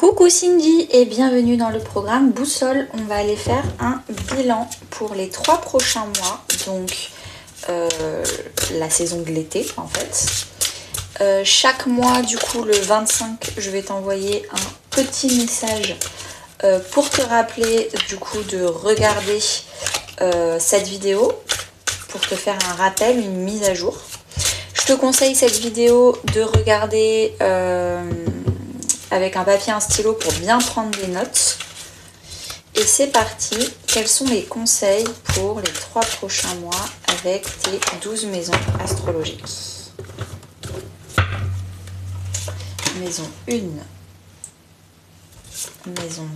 Coucou Cindy et bienvenue dans le programme Boussole. On va aller faire un bilan pour les 3 prochains mois, donc la saison de l'été en fait. Chaque mois du coup le 25 je vais t'envoyer un petit message pour te rappeler du coup de regarder cette vidéo, pour te faire un rappel, une mise à jour. Je te conseille cette vidéo de regarder avec un papier et un stylo pour bien prendre des notes. Et c'est parti, quels sont les conseils pour les 3 prochains mois avec tes 12 maisons astrologiques? Maison 1, maison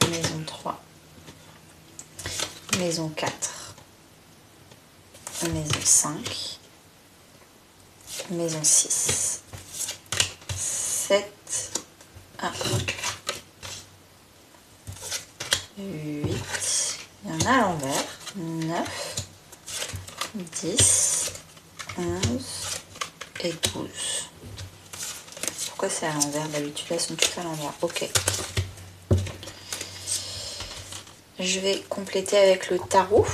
2, maison 3, maison 4, maison 5, maison 6, 7, 8, il y en a à l'envers, 9, 10, 11 et 12. Pourquoi c'est à l'envers? D'habitude elles sont toutes à l'envers. Ok. Je vais compléter avec le tarot.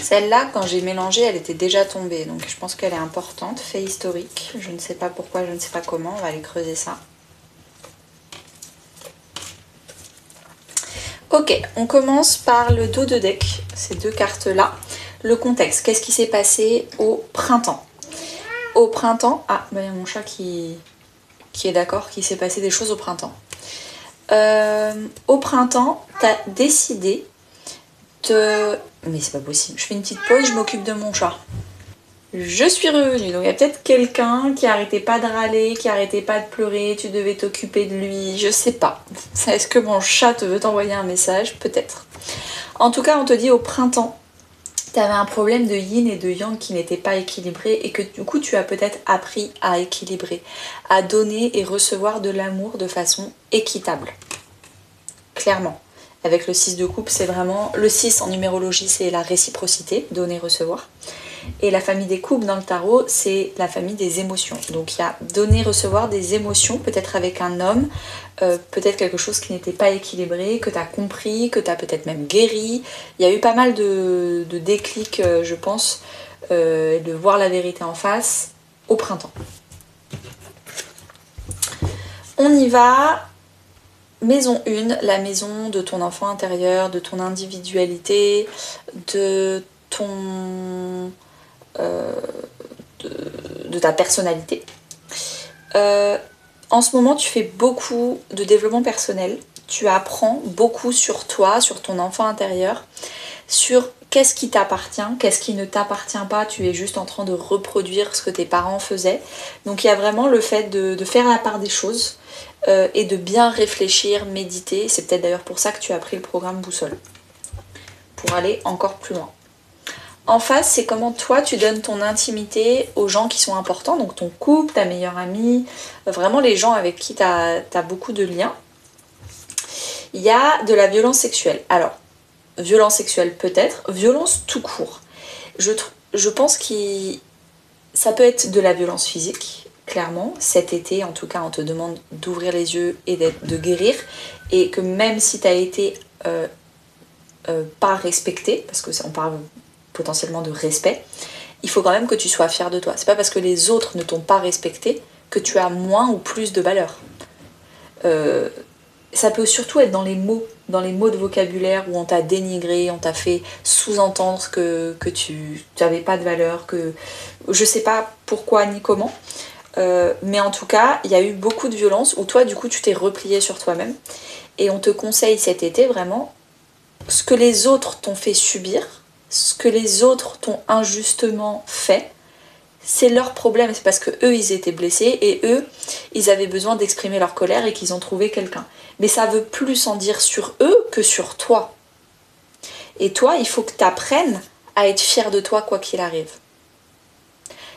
Celle-là, quand j'ai mélangé, elle était déjà tombée. Donc je pense qu'elle est importante. Fait historique. Je ne sais pas pourquoi, je ne sais pas comment. On va aller creuser ça. Ok, on commence par le dos de deck. Ces 2 cartes-là. Le contexte. Qu'est-ce qui s'est passé au printemps? Au printemps... Ah, bah, il y a mon chat qui est d'accord qu'il s'est passé des choses au printemps. Au printemps, tu as décidé de... Mais c'est pas possible. Je fais une petite pause, je m'occupe de mon chat. Je suis revenue. Donc il y a peut-être quelqu'un qui arrêtait pas de râler, qui arrêtait pas de pleurer, tu devais t'occuper de lui, je sais pas. Est-ce que mon chat te veut t'envoyer un message? Peut-être. En tout cas, on te dit au printemps, tu avais un problème de yin et de yang qui n'était pas équilibré et que du coup tu as peut-être appris à équilibrer, à donner et recevoir de l'amour de façon équitable. Clairement. Avec le 6 de coupe, c'est vraiment... Le 6 en numérologie, c'est la réciprocité, donner-recevoir. Et la famille des coupes dans le tarot, c'est la famille des émotions. Donc il y a donner-recevoir des émotions, peut-être avec un homme, peut-être quelque chose qui n'était pas équilibré, que tu as compris, que tu as peut-être même guéri. Il y a eu pas mal de déclics, je pense, de voir la vérité en face au printemps. On y va. Maison 1, la maison de ton enfant intérieur, de ton individualité, de ton... de ta personnalité. En ce moment, tu fais beaucoup de développement personnel. Tu apprends beaucoup sur toi, sur ton enfant intérieur, sur qu'est-ce qui t'appartient, qu'est-ce qui ne t'appartient pas. Tu es juste en train de reproduire ce que tes parents faisaient. Donc il y a vraiment le fait de faire la part des choses. Et de bien réfléchir, méditer. C'est peut-être d'ailleurs pour ça que tu as pris le programme Boussole, pour aller encore plus loin. En face, c'est comment toi tu donnes ton intimité aux gens qui sont importants, donc ton couple, ta meilleure amie, vraiment les gens avec qui tu as beaucoup de liens. Il y a de la violence sexuelle. Alors, violence sexuelle peut-être, violence tout court. Je pense que ça peut être de la violence physique. Clairement, cet été, en tout cas, on te demande d'ouvrir les yeux et de guérir. Et que même si tu as été pas respecté, parce qu'on parle potentiellement de respect, il faut quand même que tu sois fier de toi. C'est pas parce que les autres ne t'ont pas respecté que tu as moins ou plus de valeur. Ça peut surtout être dans les mots de vocabulaire où on t'a dénigré, on t'a fait sous-entendre que tu n'avais pas de valeur, que je sais pas pourquoi ni comment. Mais en tout cas, il y a eu beaucoup de violence où toi, du coup, tu t'es replié sur toi-même. Et on te conseille cet été, vraiment, ce que les autres t'ont fait subir, ce que les autres t'ont injustement fait, c'est leur problème. C'est parce que eux, ils étaient blessés et eux, ils avaient besoin d'exprimer leur colère et qu'ils ont trouvé quelqu'un. Mais ça veut plus en dire sur eux que sur toi. Et toi, il faut que tu apprennes à être fier de toi quoi qu'il arrive.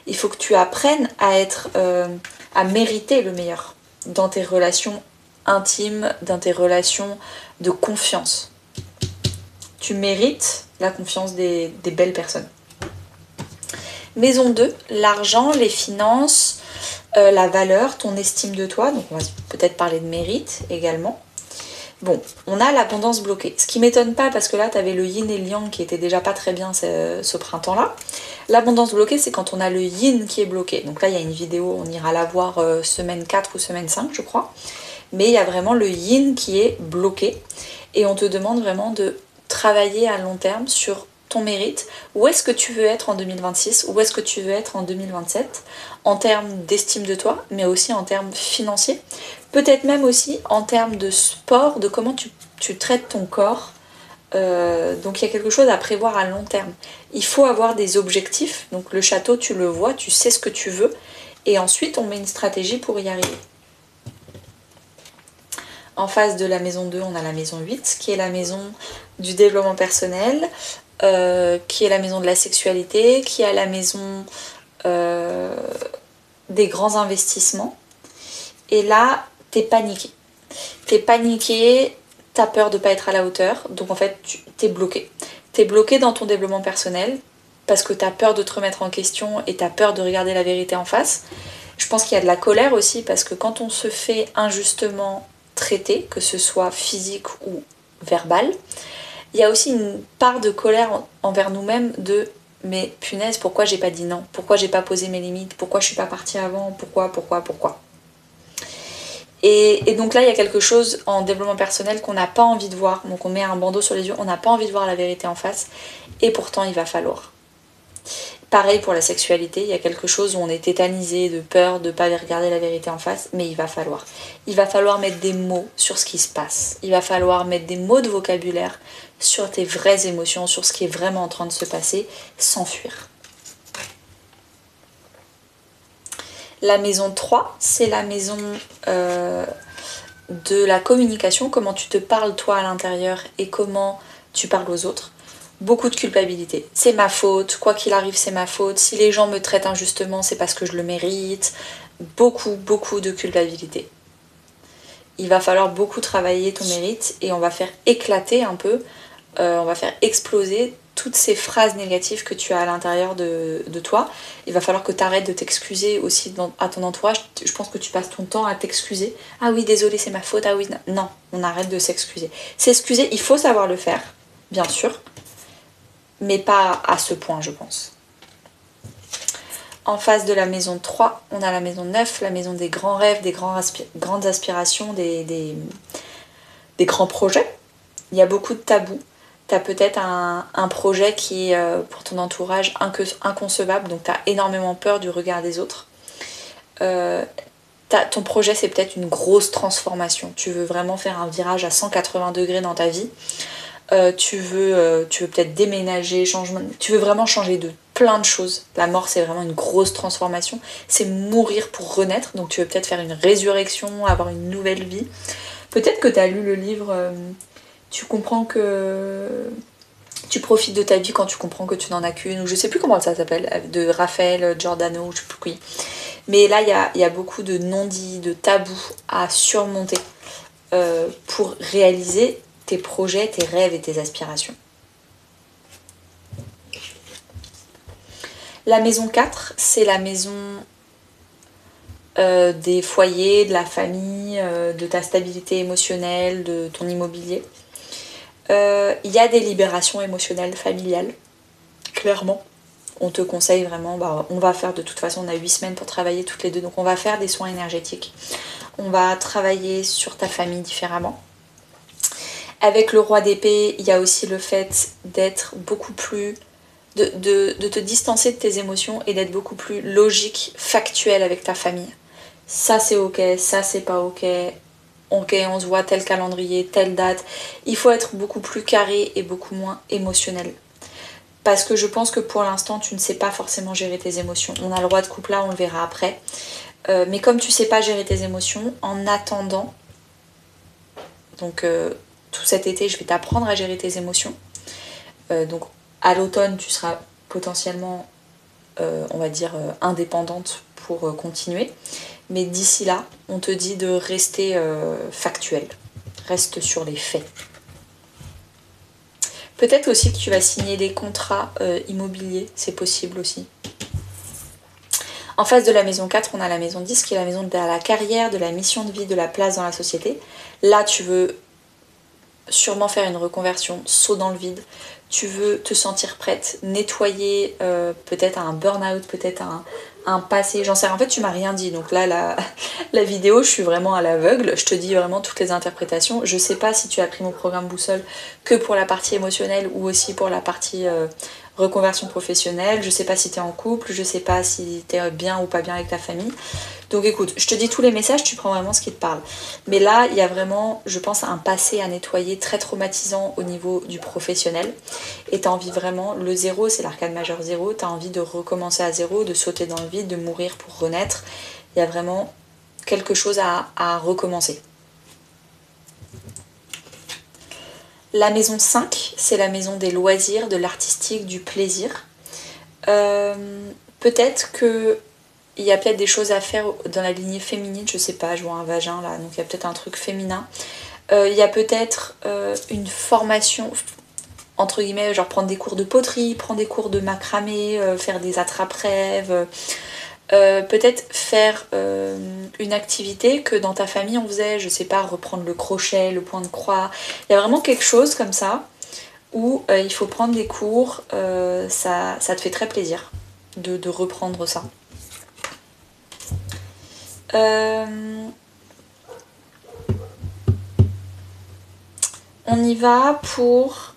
Il faut que tu apprennes à mériter le meilleur dans tes relations intimes, dans tes relations de confiance. Tu mérites la confiance des belles personnes. Maison 2, l'argent, les finances, la valeur, ton estime de toi. Donc on va peut-être parler de mérite également. Bon, on a l'abondance bloquée. Ce qui m'étonne pas parce que là, tu avais le yin et le yang qui étaient déjà pas très bien ce printemps-là. L'abondance bloquée, c'est quand on a le yin qui est bloqué. Donc là, il y a une vidéo, on ira la voir semaine 4 ou semaine 5, je crois. Mais il y a vraiment le yin qui est bloqué. Et on te demande vraiment de travailler à long terme sur ton mérite. Où est-ce que tu veux être en 2026? Où est-ce que tu veux être en 2027? En termes d'estime de toi, mais aussi en termes financiers. Peut-être même aussi en termes de sport, de comment tu traites ton corps. Donc il y a quelque chose à prévoir à long terme. Il faut avoir des objectifs. Donc le château, tu le vois, tu sais ce que tu veux. Et ensuite, on met une stratégie pour y arriver. En face de la maison 2, on a la maison 8, qui est la maison du développement personnel, qui est la maison de la sexualité, qui est la maison des grands investissements. Et là, t'es paniqué. T'es paniqué, t'as peur de pas être à la hauteur, donc en fait, t'es bloqué. T'es bloqué dans ton développement personnel parce que t'as peur de te remettre en question et t'as peur de regarder la vérité en face. Je pense qu'il y a de la colère aussi parce que quand on se fait injustement traiter, que ce soit physique ou verbal, il y a aussi une part de colère envers nous-mêmes de mais punaise, pourquoi j'ai pas dit non? Pourquoi j'ai pas posé mes limites? Pourquoi je suis pas partie avant? Pourquoi? Et donc là, il y a quelque chose en développement personnel qu'on n'a pas envie de voir. Donc on met un bandeau sur les yeux, on n'a pas envie de voir la vérité en face. Et pourtant, il va falloir. Pareil pour la sexualité, il y a quelque chose où on est tétanisé de peur de ne pas regarder la vérité en face, mais il va falloir. Il va falloir mettre des mots sur ce qui se passe. Il va falloir mettre des mots de vocabulaire sur tes vraies émotions, sur ce qui est vraiment en train de se passer, sans fuir. La maison 3, c'est la maison de la communication, comment tu te parles toi à l'intérieur et comment tu parles aux autres. Beaucoup de culpabilité. C'est ma faute, quoi qu'il arrive, c'est ma faute. Si les gens me traitent injustement, c'est parce que je le mérite. Beaucoup de culpabilité. Il va falloir beaucoup travailler ton mérite et on va faire éclater un peu, on va faire exploser toutes ces phrases négatives que tu as à l'intérieur de toi. Il va falloir que tu arrêtes de t'excuser aussi à ton entourage. Je pense que tu passes ton temps à t'excuser. Ah oui, désolé, c'est ma faute. Ah oui, non, on arrête de s'excuser. S'excuser, il faut savoir le faire, bien sûr, mais pas à ce point, je pense. En face de la maison 3, on a la maison 9, la maison des grands rêves, des grandes aspirations, des grands projets. Il y a beaucoup de tabous. Tu as peut-être un projet qui est pour ton entourage inconcevable, donc tu as énormément peur du regard des autres. Ton projet, c'est peut-être une grosse transformation. Tu veux vraiment faire un virage à 180 degrés dans ta vie. Tu veux peut-être déménager, tu veux vraiment changer de plein de choses. La mort, c'est vraiment une grosse transformation. C'est mourir pour renaître, donc tu veux peut-être faire une résurrection, avoir une nouvelle vie. Peut-être que tu as lu le livre... tu comprends que tu profites de ta vie quand tu comprends que tu n'en as qu'une, ou je sais plus comment ça s'appelle, de Raphaël Giordano, je sais plus qui. Mais là, il y a beaucoup de non-dits, de tabous à surmonter pour réaliser tes projets, tes rêves et tes aspirations. La maison 4, c'est la maison des foyers, de la famille, de ta stabilité émotionnelle, de ton immobilier. Il y a des libérations émotionnelles, familiales, clairement. On te conseille vraiment, on va faire de toute façon, on a 8 semaines pour travailler toutes les deux, donc on va faire des soins énergétiques. On va travailler sur ta famille différemment. Avec le roi d'épée, il y a aussi le fait d'être beaucoup plus... de te distancer de tes émotions et d'être beaucoup plus logique, factuel avec ta famille. Ça c'est ok, ça c'est pas ok, on se voit tel calendrier, telle date. Il faut être beaucoup plus carré et beaucoup moins émotionnel. Parce que je pense que pour l'instant, tu ne sais pas forcément gérer tes émotions. On a le roi de coupe là, on le verra après. Mais comme tu ne sais pas gérer tes émotions, en attendant, donc tout cet été, je vais t'apprendre à gérer tes émotions. Donc à l'automne, tu seras potentiellement, on va dire, indépendante pour continuer. Mais d'ici là, on te dit de rester factuel. Reste sur les faits. Peut-être aussi que tu vas signer des contrats immobiliers, c'est possible aussi. En face de la maison 4, on a la maison 10 qui est la maison de la carrière, de la mission de vie, de la place dans la société. Là, tu veux sûrement faire une reconversion, saut dans le vide. Tu veux te sentir prête, nettoyer peut-être un burn-out, peut-être un passé, j'en sais rien. En fait, tu m'as rien dit. Donc là, la vidéo, je suis vraiment à l'aveugle. Je te dis vraiment toutes les interprétations. Je sais pas si tu as pris mon programme Boussole que pour la partie émotionnelle ou aussi pour la partie reconversion professionnelle. Je sais pas si tu es en couple, je sais pas si tu es bien ou pas bien avec ta famille. Donc écoute, je te dis tous les messages, tu prends vraiment ce qui te parle. Mais là, il y a vraiment, je pense, un passé à nettoyer très traumatisant au niveau du professionnel. Et tu as envie vraiment, le zéro, c'est l'arcane majeur zéro, tu as envie de recommencer à zéro, de sauter dans le vide, de mourir pour renaître. Il y a vraiment quelque chose à recommencer. La maison 5, c'est la maison des loisirs, de l'artistique, du plaisir. Peut-être que il y a peut-être des choses à faire dans la lignée féminine, je sais pas, je vois un vagin là, donc il y a peut-être un truc féminin. Il y a peut-être une formation, entre guillemets, genre prendre des cours de poterie, prendre des cours de macramé, faire des attrape-rêves, peut-être faire une activité que dans ta famille on faisait, je sais pas, reprendre le crochet, le point de croix. Il y a vraiment quelque chose comme ça où il faut prendre des cours, ça te fait très plaisir de reprendre ça. On y va pour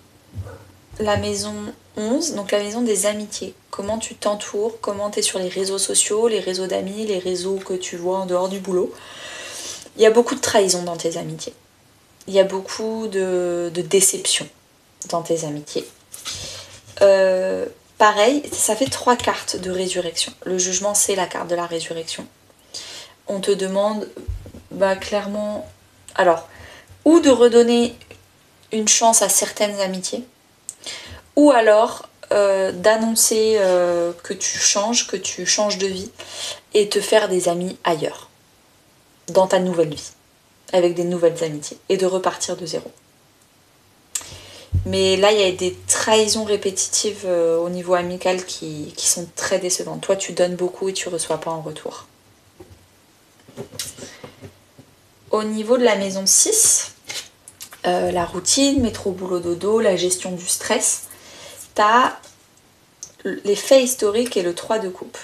la maison 11, donc la maison des amitiés. Comment tu t'entoures, comment tu es sur les réseaux sociaux, les réseaux d'amis, les réseaux que tu vois en dehors du boulot. Il y a beaucoup de trahison dans tes amitiés. Il y a beaucoup de déception dans tes amitiés. Pareil, ça fait 3 cartes de résurrection. Le jugement, c'est la carte de la résurrection. On te demande clairement, alors, ou de redonner une chance à certaines amitiés, ou alors d'annoncer que tu changes de vie et te faire des amis ailleurs, dans ta nouvelle vie, avec des nouvelles amitiés, et de repartir de zéro. Mais là, il y a des trahisons répétitives au niveau amical qui sont très décevantes. Toi, tu donnes beaucoup et tu ne reçois pas en retour. Au niveau de la maison 6, la routine, métro, boulot, dodo, la gestion du stress, tu as les faits historiques et le 3 de coupe.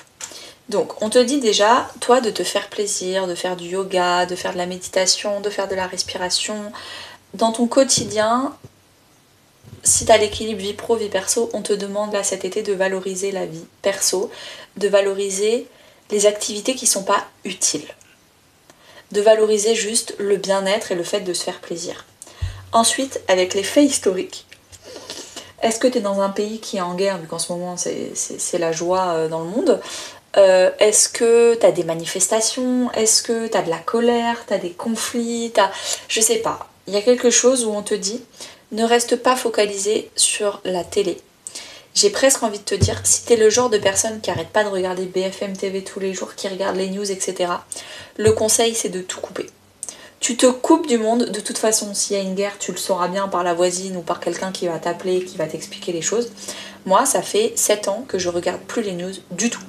Donc, on te dit déjà, toi, de te faire plaisir, de faire du yoga, de faire de la méditation, de faire de la respiration. Dans ton quotidien, si tu as l'équilibre vie pro, vie perso, on te demande là cet été de valoriser la vie perso, de valoriser les activités qui ne sont pas utiles, de valoriser juste le bien-être et le fait de se faire plaisir. Ensuite, avec les faits historiques, est-ce que tu es dans un pays qui est en guerre, vu qu'en ce moment c'est la joie dans le monde? Est-ce que tu as des manifestations? Est-ce que tu as de la colère? Tu as des conflits? Je sais pas. Il y a quelque chose où on te dit, ne reste pas focalisé sur la télé. J'ai presque envie de te dire, si t'es le genre de personne qui arrête pas de regarder BFM TV tous les jours, qui regarde les news, etc., le conseil c'est de tout couper. Tu te coupes du monde, de toute façon s'il y a une guerre, tu le sauras bien par la voisine ou par quelqu'un qui va t'appeler, qui va t'expliquer les choses. Moi, ça fait 7 ans que je regarde plus les news du tout.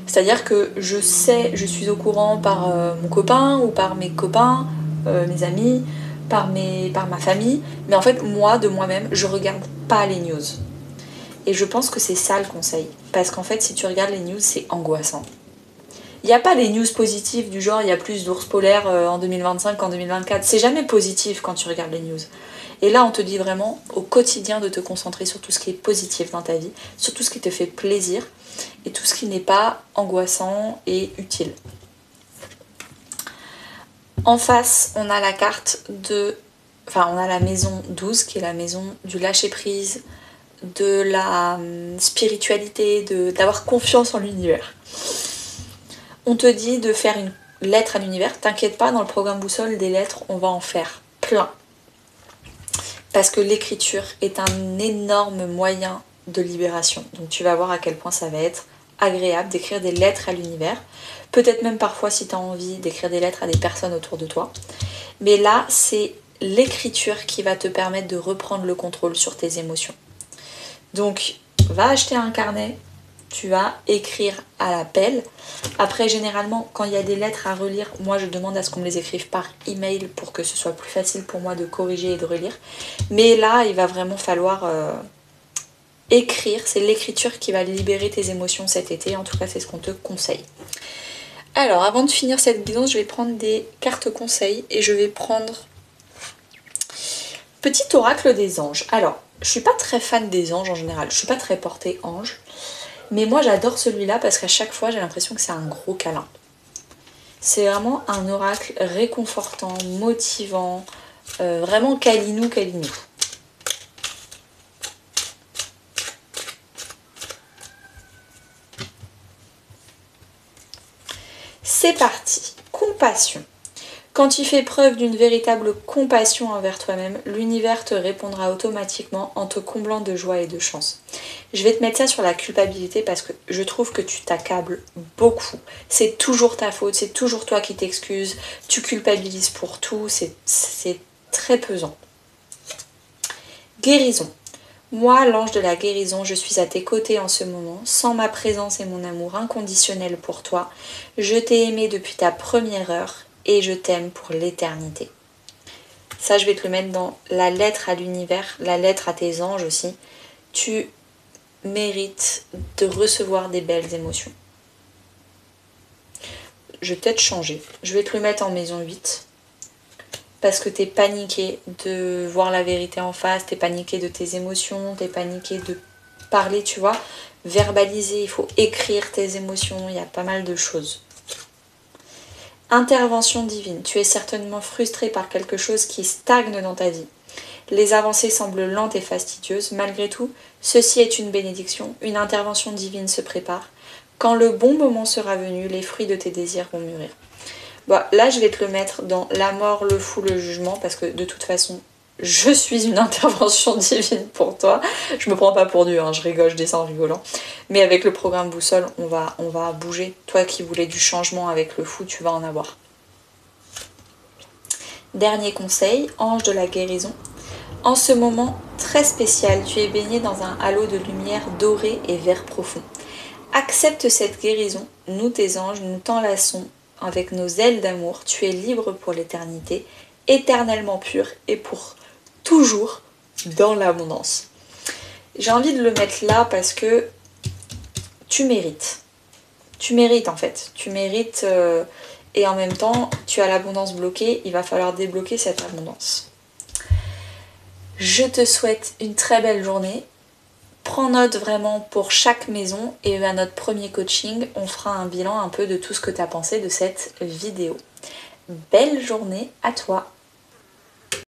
C'est-à-dire que je suis au courant par mon copain ou par mes copains, mes amis, par ma famille, mais en fait, moi, de moi-même, je regarde pas les news. Et je pense que c'est ça le conseil. Parce qu'en fait, si tu regardes les news, c'est angoissant. Il n'y a pas les news positives du genre il y a plus d'ours polaires en 2025 qu'en 2024. C'est jamais positif quand tu regardes les news. Et là, on te dit vraiment au quotidien de te concentrer sur tout ce qui est positif dans ta vie, sur tout ce qui te fait plaisir et tout ce qui n'est pas angoissant et utile. En face, on a la carte on a la maison 12 qui est la maison du lâcher-prise, de la spiritualité, d'avoir confiance en l'univers. On te dit de faire une lettre à l'univers. T'inquiète pas, dans le programme Boussole, des lettres, on va en faire plein. parce que l'écriture est un énorme moyen de libération. Donc tu vas voir à quel point ça va être agréable d'écrire des lettres à l'univers. Peut-être même parfois si tu as envie d'écrire des lettres à des personnes autour de toi. Mais là, c'est l'écriture qui va te permettre de reprendre le contrôle sur tes émotions. Donc, va acheter un carnet, tu vas écrire à la pelle. Après, généralement, quand il y a des lettres à relire, moi je demande à ce qu'on me les écrive par email pour que ce soit plus facile pour moi de corriger et de relire. Mais là, il va vraiment falloir écrire. C'est l'écriture qui va libérer tes émotions cet été. En tout cas, c'est ce qu'on te conseille. Alors, avant de finir cette guidance, je vais prendre des cartes conseils et je vais prendre petit oracle des anges. Alors, je suis pas très fan des anges en général. Je suis pas très portée ange. Mais moi j'adore celui-là parce qu'à chaque fois j'ai l'impression que c'est un gros câlin. C'est vraiment un oracle réconfortant, motivant, vraiment câlinou. C'est parti, compassion. Quand tu fais preuve d'une véritable compassion envers toi-même, l'univers te répondra automatiquement en te comblant de joie et de chance. Je vais te mettre ça sur la culpabilité parce que je trouve que tu t'accables beaucoup. C'est toujours ta faute, c'est toujours toi qui t'excuses, tu culpabilises pour tout, c'est très pesant. Guérison. Moi, l'ange de la guérison, je suis à tes côtés en ce moment, sans ma présence et mon amour inconditionnel pour toi. Je t'ai aimé depuis ta première heure et je t'aime pour l'éternité. Ça, je vais te le mettre dans la lettre à l'univers, la lettre à tes anges aussi. Tu mérites de recevoir des belles émotions. Je vais peut-être changer. Je vais te le mettre en maison 8. Parce que t'es paniqué de voir la vérité en face, t'es paniqué de tes émotions, t'es paniqué de parler, tu vois. Verbaliser, il faut écrire tes émotions, il y a pas mal de choses. Intervention divine. Tu es certainement frustré par quelque chose qui stagne dans ta vie. Les avancées semblent lentes et fastidieuses. Malgré tout, ceci est une bénédiction. Une intervention divine se prépare. Quand le bon moment sera venu, les fruits de tes désirs vont mûrir. Bon, là, je vais te le mettre dans la mort, le fou, le jugement, parce que de toute façon, je suis une intervention divine pour toi. Je me prends pas pour Dieu, hein, je rigole, je descends en rigolant. Mais avec le programme Boussole, on va bouger. Toi qui voulais du changement avec le fou, tu vas en avoir. Dernier conseil, ange de la guérison. En ce moment très spécial, tu es baigné dans un halo de lumière dorée et vert profond. Accepte cette guérison, nous tes anges, nous t'enlaçons avec nos ailes d'amour. Tu es libre pour l'éternité, éternellement pur et pour toujours dans l'abondance. J'ai envie de le mettre là parce que tu mérites. Tu mérites en fait. Tu mérites et en même temps, tu as l'abondance bloquée. Il va falloir débloquer cette abondance. Je te souhaite une très belle journée. Prends note vraiment pour chaque maison et à notre premier coaching, on fera un bilan un peu de tout ce que tu as pensé de cette vidéo. Belle journée à toi!